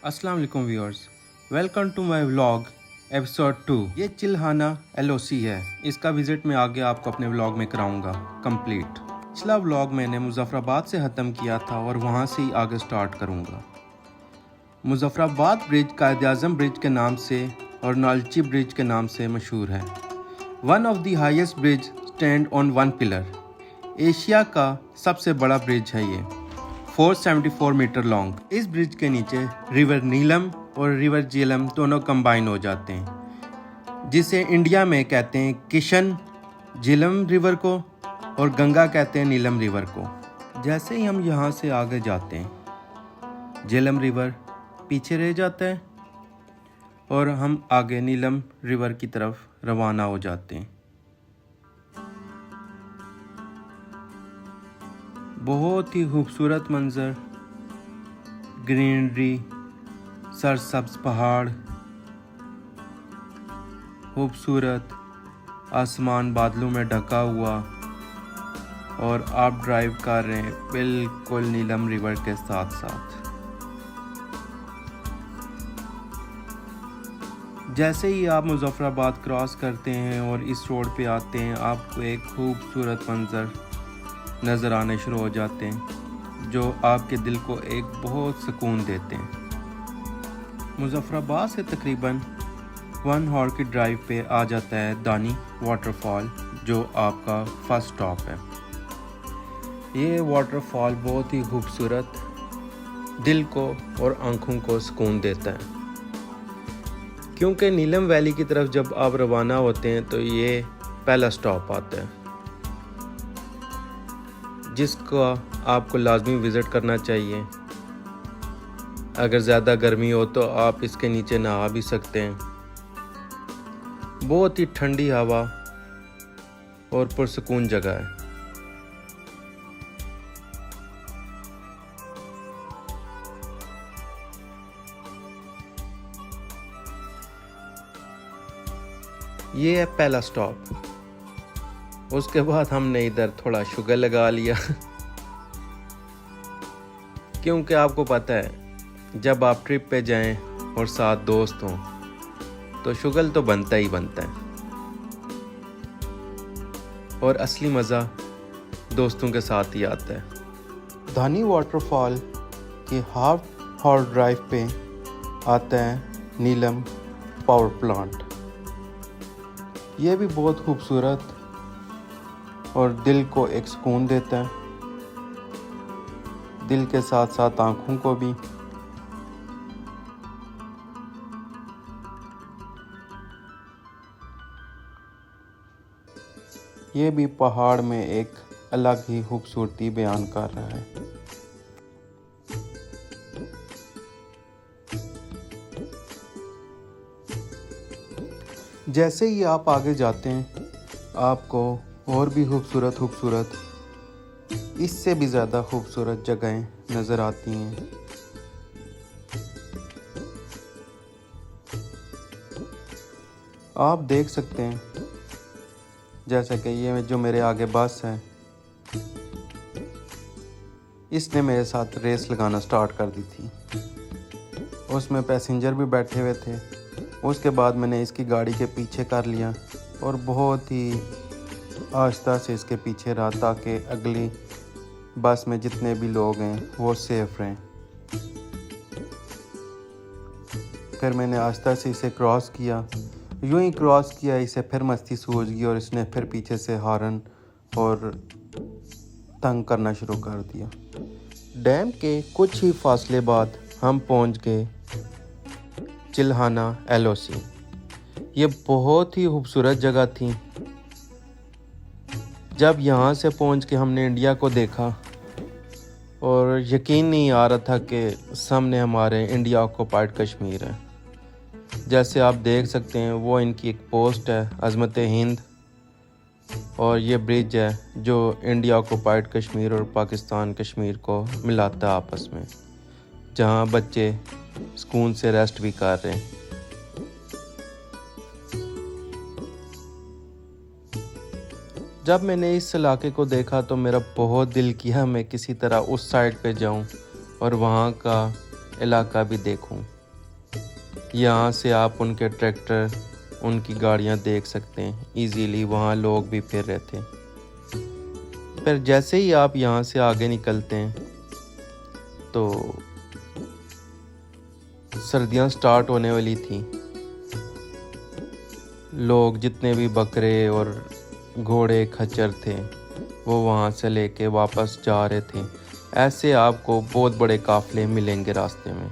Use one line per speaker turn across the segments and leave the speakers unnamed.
अस्सलाम वालेकुम viewers, welcome to my vlog episode 2। ये चिल्हाना एलओसी है। इसका विज़िट मैं आगे आपको अपने व्लॉग में कराऊंगा कंप्लीट। पिछला व्लॉग मैंने मुजफ्फराबाद से ख़त्म किया था और वहाँ से ही आगे स्टार्ट करूँगा। मुजफ्फराबाद ब्रिज कायद-ए-आज़म ब्रिज के नाम से और नालची ब्रिज के नाम से मशहूर है। One of the highest bridge stand on one pillar. Asia का सबसे बड़ा ब्रिज है ये, 474 मीटर लॉन्ग। इस ब्रिज के नीचे रिवर नीलम और रिवर झेलम दोनों कंबाइन हो जाते हैं, जिसे इंडिया में कहते हैं किशन झेलम रिवर को और गंगा कहते हैं नीलम रिवर को। जैसे ही हम यहाँ से आगे जाते हैं, झेलम रिवर पीछे रह जाता है और हम आगे नीलम रिवर की तरफ रवाना हो जाते हैं। बहुत ही खूबसूरत मंज़र, ग्रीनरी, सरसब्ज पहाड़, खूबसूरत आसमान बादलों में ढका हुआ, और आप ड्राइव कर रहे हैं बिल्कुल नीलम रिवर के साथ साथ। जैसे ही आप मुजफ्फराबाद क्रॉस करते हैं और इस रोड पे आते हैं, आपको एक खूबसूरत मंज़र नज़र आने शुरू हो जाते हैं, जो आपके दिल को एक बहुत सुकून देते हैं। मुजफ्फराबाद से तकरीबन 1 आवर की ड्राइव पे आ जाता है दानी वाटरफॉल, जो आपका फर्स्ट स्टॉप है। ये वाटरफॉल बहुत ही खूबसूरत, दिल को और आँखों को सुकून देता है, क्योंकि नीलम वैली की तरफ जब आप रवाना होते हैं तो ये पहला स्टॉप आता है, जिसका आपको लाजमी विज़िट करना चाहिए। अगर ज़्यादा गर्मी हो तो आप इसके नीचे नहा भी सकते हैं। बहुत ही ठंडी हवा और पुरसुकून जगह है। ये है पहला स्टॉप। उसके बाद हमने इधर थोड़ा शुगर लगा लिया क्योंकि आपको पता है जब आप ट्रिप पे जाएं और साथ दोस्त हों तो शुगर तो बनता ही बनता है, और असली मज़ा दोस्तों के साथ ही आता है। धानी वाटरफॉल के हाफ आवर ड्राइव पे आता है नीलम पावर प्लांट। ये भी बहुत खूबसूरत और दिल को एक सुकून देता है, दिल के साथ साथ आँखों को भी। ये भी पहाड़ में एक अलग ही खूबसूरती बयान कर रहा है। जैसे ही आप आगे जाते हैं, आपको और भी खूबसूरत इससे भी ज़्यादा खूबसूरत जगहें नज़र आती हैं। आप देख सकते हैं जैसा कि ये जो मेरे आगे बस है, इसने मेरे साथ रेस लगाना स्टार्ट कर दी थी। उसमें पैसेंजर भी बैठे हुए थे। उसके बाद मैंने इसकी गाड़ी के पीछे कर लिया और बहुत ही आहिस्ता से इसके पीछे रहा, ताकि अगली बस में जितने भी लोग हैं वो सेफ रहें। फिर मैंने आहिस्ता से इसे क्रॉस किया। यूं ही क्रॉस किया, इसे फिर मस्ती सूझ गई और इसने फिर पीछे से हॉर्न और तंग करना शुरू कर दिया। डैम के कुछ ही फासले बाद हम पहुंच गए चिल्हाना एलओसी। ये बहुत ही खूबसूरत जगह थी। जब यहाँ से पहुँच के हमने इंडिया को देखा और यकीन नहीं आ रहा था कि सामने हमारे इंडिया ऑक्युपाइड कश्मीर है। जैसे आप देख सकते हैं, वो इनकी एक पोस्ट है अज़मत हिंद, और ये ब्रिज है जो इंडिया ऑक्युपाइड कश्मीर और पाकिस्तान कश्मीर को मिलाता है आपस में, जहाँ बच्चे सुकून से रेस्ट भी कर रहे हैं। जब मैंने इस इलाके को देखा तो मेरा बहुत दिल किया मैं किसी तरह उस साइड पे जाऊं और वहाँ का इलाका भी देखूं। यहाँ से आप उनके ट्रैक्टर, उनकी गाड़ियाँ देख सकते हैं इजीली। वहाँ लोग भी फिर रहे थे। फिर जैसे ही आप यहाँ से आगे निकलते हैं तो सर्दियाँ स्टार्ट होने वाली थी। लोग जितने भी बकरे और घोड़े खच्चर थे वो वहाँ से लेके वापस जा रहे थे। ऐसे आपको बहुत बड़े काफले मिलेंगे रास्ते में।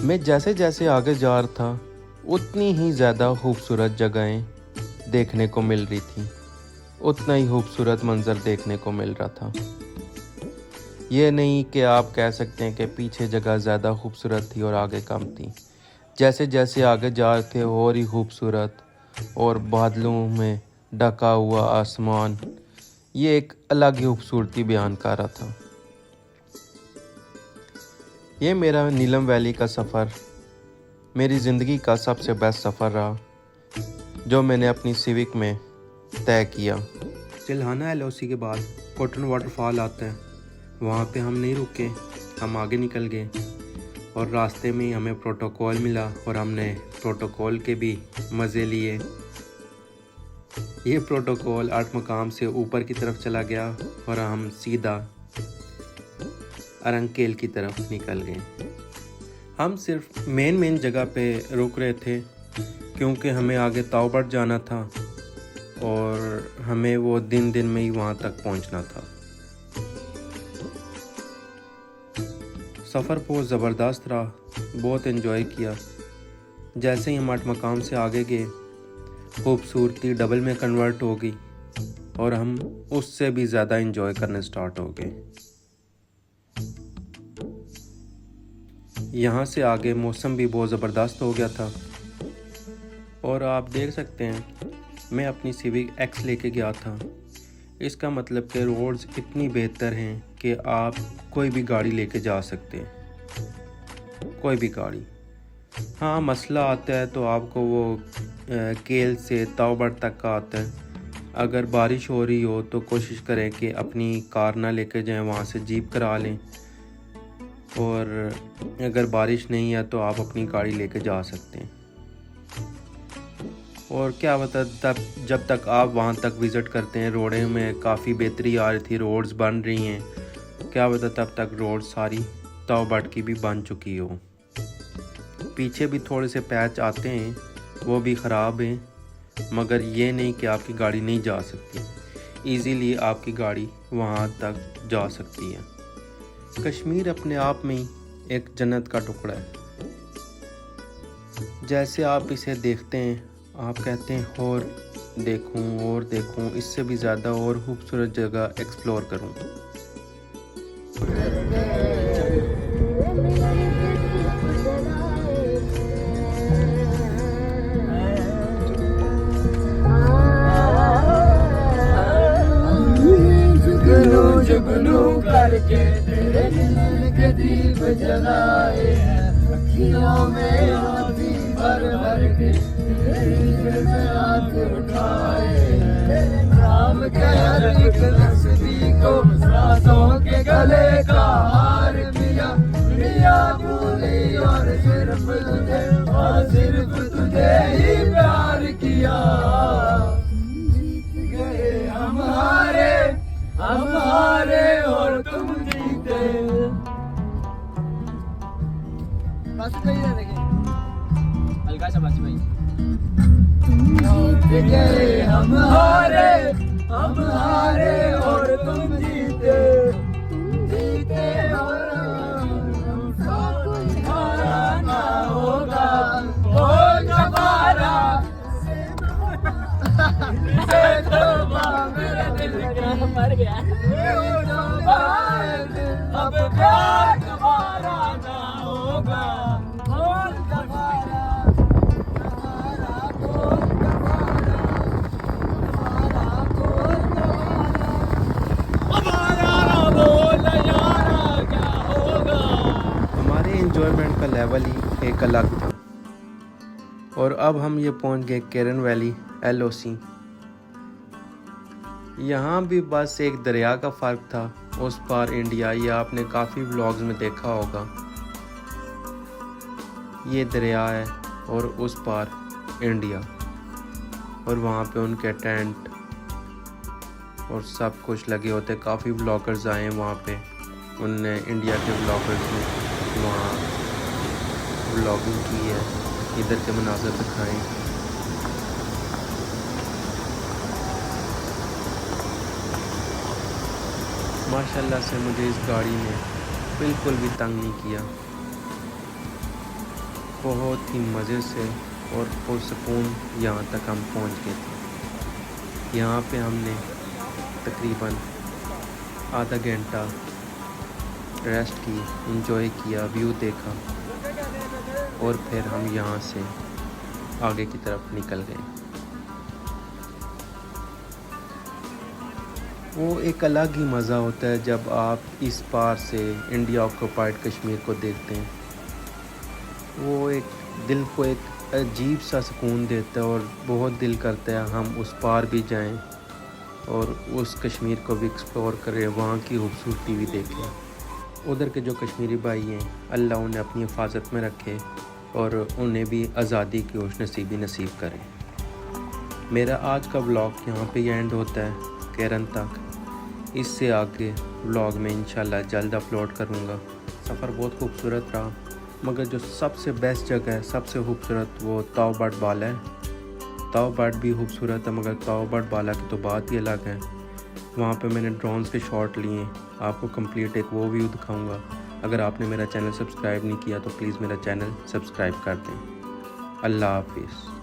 मैं जैसे जैसे आगे जा रहा था उतनी ही ज़्यादा खूबसूरत जगहें देखने को मिल रही थी, उतना ही खूबसूरत मंज़र देखने को मिल रहा था। ये नहीं कि आप कह सकते हैं कि पीछे जगह ज़्यादा खूबसूरत थी और आगे कम थी। जैसे जैसे आगे जा रहे थे और ही खूबसूरत, और बादलों में ढका हुआ आसमान, ये एक अलग ही खूबसूरती बयान कर रहा था। ये मेरा नीलम वैली का सफ़र मेरी ज़िंदगी का सबसे बेस्ट सफ़र रहा जो मैंने अपनी सिविक में तय किया। चिल्हाना LOC के बाद कॉटन वाटरफॉल आता है। वहाँ पे हम नहीं रुके, हम आगे निकल गए और रास्ते में हमें प्रोटोकॉल मिला और हमने प्रोटोकॉल के भी मज़े लिए। ये प्रोटोकॉल 8 मकाम से ऊपर की तरफ चला गया और हम सीधा अरंकेल की तरफ निकल गए। हम सिर्फ मेन जगह पे रुक रहे थे क्योंकि हमें आगे ताओबट जाना था और हमें वो दिन में ही वहाँ तक पहुँचना था। सफ़र बहुत ज़बरदस्त रहा, बहुत एंजॉय किया। जैसे ही हम 8 मकाम से आगे गए खूबसूरती डबल में कन्वर्ट हो गई और हम उससे भी ज़्यादा एंजॉय करने स्टार्ट हो गए। यहाँ से आगे मौसम भी बहुत ज़बरदस्त हो गया था और आप देख सकते हैं मैं अपनी सिविक एक्स लेके गया था। इसका मतलब कि रोड्स इतनी बेहतर हैं कि आप कोई भी गाड़ी लेके जा सकते हैं, कोई भी गाड़ी। हाँ, मसला आता है तो आपको वो केल से ताओबट तक का आता है। अगर बारिश हो रही हो तो कोशिश करें कि अपनी कार ना लेके जाएं, वहाँ से जीप करा लें, और अगर बारिश नहीं है तो आप अपनी गाड़ी लेके जा सकते हैं। और क्या बता, तब जब तक आप वहाँ तक विज़िट करते हैं रोडे में काफ़ी बेहतरी आ रही थी, रोड्स बन रही हैं, क्या बता तब तक रोड सारी ताओबट की भी बन चुकी हो। पीछे भी थोड़े से पैच आते हैं, वो भी ख़राब हैं, मगर ये नहीं कि आपकी गाड़ी नहीं जा सकती। इजीली आपकी गाड़ी वहाँ तक जा सकती है। कश्मीर अपने आप में ही एक जन्नत का टुकड़ा है। जैसे आप इसे देखते हैं आप कहते हैं और देखूं, इससे भी ज़्यादा और खूबसूरत जगह एक्सप्लोर करूं।
जुगनू करके तेरे दिल के दीप जलाए हैं, अखियों में आंधी भर भर के तेरे में हाथ उठाए हैं। राम के हर एक तस्वीर को रातों के गले का हार दिया, दुनिया भूली और सिर्फ तुझे ही प्यार किया। जीत गए हम हारे और तुम जीते। बस हल्का सा बस भाई। जीत गए हम हारे और तुम जीते। और हारा ना होगा दोबारा। मेरा दिल मर गया अब प्यार दोबारा ना होगा।
हमारे एंजॉयमेंट का लेवल ही एक अलग था और अब हम ये पहुंच गए केरन वैली LOC। यहाँ भी बस एक दरिया का फ़र्क था उस पार इंडिया, ये आपने काफ़ी व्लॉग्स में देखा होगा। ये दरिया है और उस पार इंडिया, और वहाँ पे उनके टेंट और सब कुछ लगे होते। काफ़ी व्लॉगर्स आए हैं वहाँ पे, उनने इंडिया के व्लॉगर्स ने वहाँ व्लॉगिंग की है, इधर के मनाज़र दिखाएं। माशाल्लाह से मुझे इस गाड़ी ने बिल्कुल भी तंग नहीं किया, बहुत ही मज़े से और पुरसकून यहाँ तक हम पहुँच गए थे। यहाँ पे हमने तकरीबन आधा घंटा रेस्ट की, एंजॉय किया, व्यू देखा, और फिर हम यहाँ से आगे की तरफ निकल गए। वो एक अलग ही मज़ा होता है जब आप इस पार से इंडिया ऑक्युपाइड कश्मीर को देखते हैं। वो एक दिल को एक अजीब सा सुकून देता है, और बहुत दिल करता है हम उस पार भी जाएं और उस कश्मीर को भी एक्सप्लोर करें, वहाँ की खूबसूरती भी देखें। उधर के जो कश्मीरी भाई हैं, अल्लाह उन्हें अपनी हिफाजत में रखे और उन्हें भी आज़ादी की खुशनसीबी नसीब करे। मेरा आज का व्लॉग यहाँ पे एंड होता है, केरन तक। इससे आगे व्लॉग में इंशाल्लाह जल्द अपलोड करूँगा। सफ़र बहुत खूबसूरत रहा, मगर जो सबसे बेस्ट जगह है, सबसे खूबसूरत, वो ताओ बट बाला है। ताओ बट भी खूबसूरत है, मगर ताओ बट बाला की तो बात ही अलग है। वहाँ पे मैंने ड्रोन्स के शॉट लिए, आपको कंप्लीट एक वो व्यू दिखाऊंगा। अगर आपने मेरा चैनल सब्सक्राइब नहीं किया तो प्लीज़ मेरा चैनल सब्सक्राइब कर दें। अल्लाह हाफिज़।